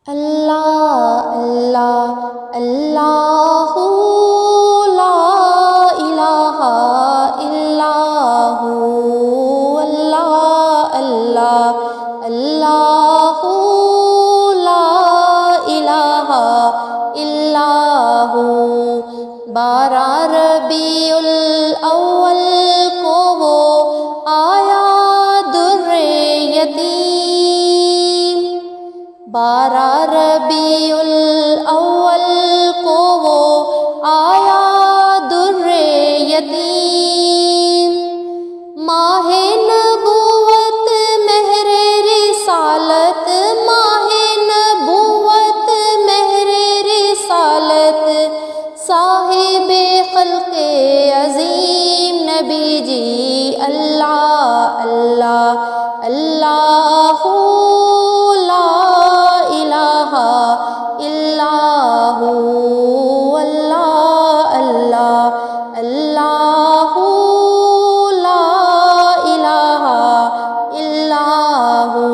اللہ اللہ اللہ لا الہ الا ہو، اللہ اللہ اللہ لا الہ الا ہو۔ 12 ربیع الاول کو وہ آیا در یتیم، 12 ربیع الاول کو وہ آیا در یتیم۔ ماہ نبوت مہر رسالت، ماہ نبوت مہر رسالت، صاحب خلق عظیم نبی جی اللہ اللہ اللہ لا الہ الا ہو، اللہ اللہ اللہ لا الہ الا ہو۔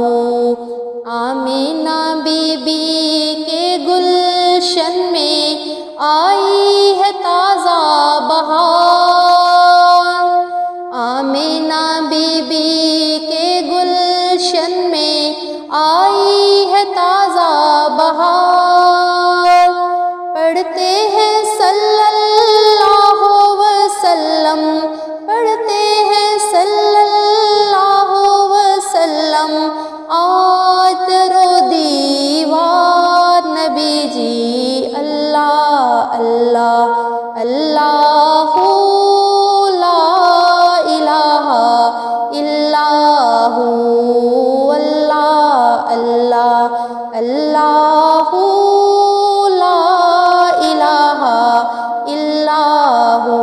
آمینہ بی بی کے گلشن میں آئی ہے تازہ بہار، آمینہ بی بی کے گلشن میں آئی ہے تازہ بہار۔ پڑھتے ہیں صلی اللہ وسلم، پڑھتے ہیں صلی اللہ وسلم، آج در و دیوار نبی جی اللہ اللہ اللہ لا الہ الا ہو، اللہ اللہ اللہ لا الہ الا ہو۔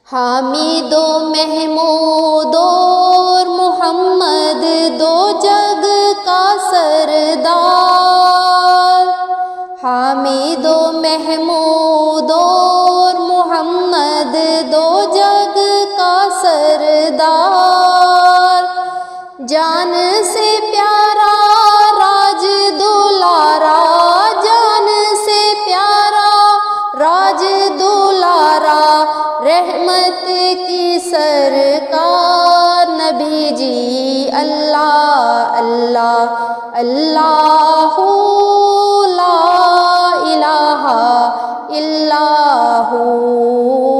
حامد و محمود اور محمد دو جگ کا سردار، حامد و محمود اور محمد دو جگ کا سردار۔ جان سے پیارا راج دولارا، جان سے پیارا راج دولارا، رحمت کی سرکار نبی جی اللہ اللہ اللہ لا الہ الا ہو،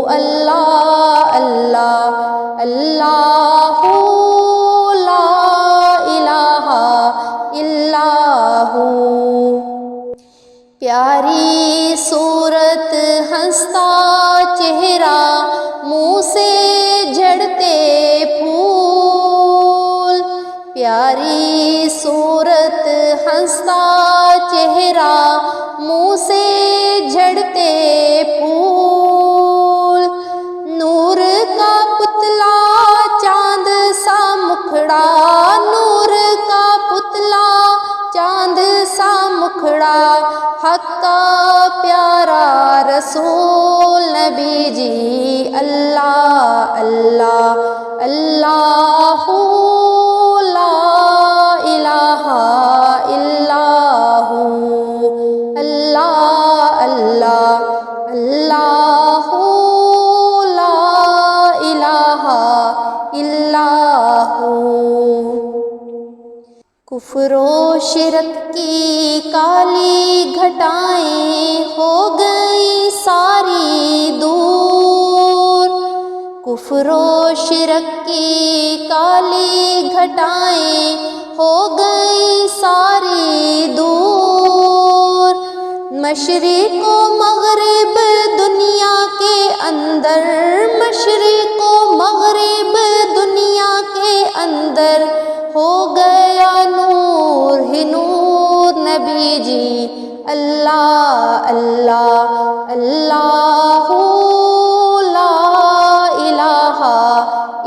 اللہ اللہ اللہ لا الہ الا ہو۔ پیاری صورت ہنستا چہرہ، منہ سے جھڑتے پھول، پیاری صورت ہنستا چہرہ، منہ سے جھڑتے پھول۔ نور کا پتلا چاند سا مکھڑا، نور کا پتلا چاند سا مکھڑا، حق کا پیارا رسول نبی جی اللہ اللہ اللہ لا الہ الا ہو، اللہ اللہ اللہ لا الہ الا ہو۔ کفر و شرک کی کالی گھٹائیں ہو گئی ساری دور، کفر و شرک کی کالی گھٹائیں ہو گئی ساری دور۔ مشرق و مغرب دنیا کے اندر، مشرق و مغرب دنیا کے اندر، ہو گیا نور ہی نور نبی جی اللہ اللہ اللہ لا الہ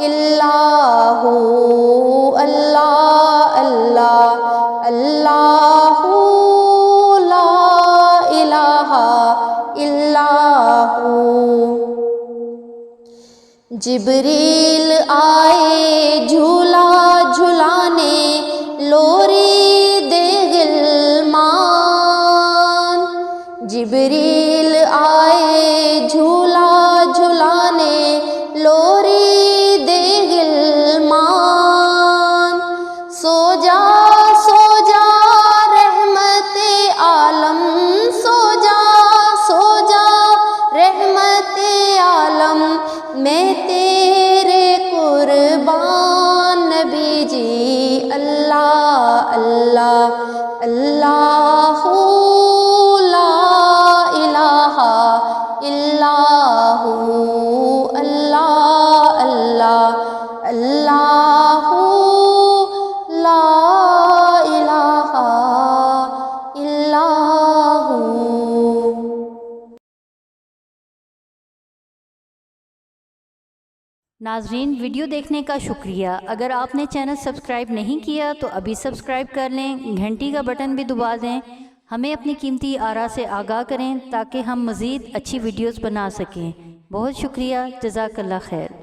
الا ہو، اللہ اللہ اللہ لا الہ الا ہو۔ جبریل آئے جھولا جھلانے، لوری دیگل ناظرین ویڈیو دیکھنے کا شکریہ۔ اگر آپ نے چینل سبسکرائب نہیں کیا تو ابھی سبسکرائب کر لیں، گھنٹی کا بٹن بھی دبا دیں، ہمیں اپنی قیمتی آراء سے آگاہ کریں تاکہ ہم مزید اچھی ویڈیوز بنا سکیں۔ بہت شکریہ، جزاک اللہ خیر۔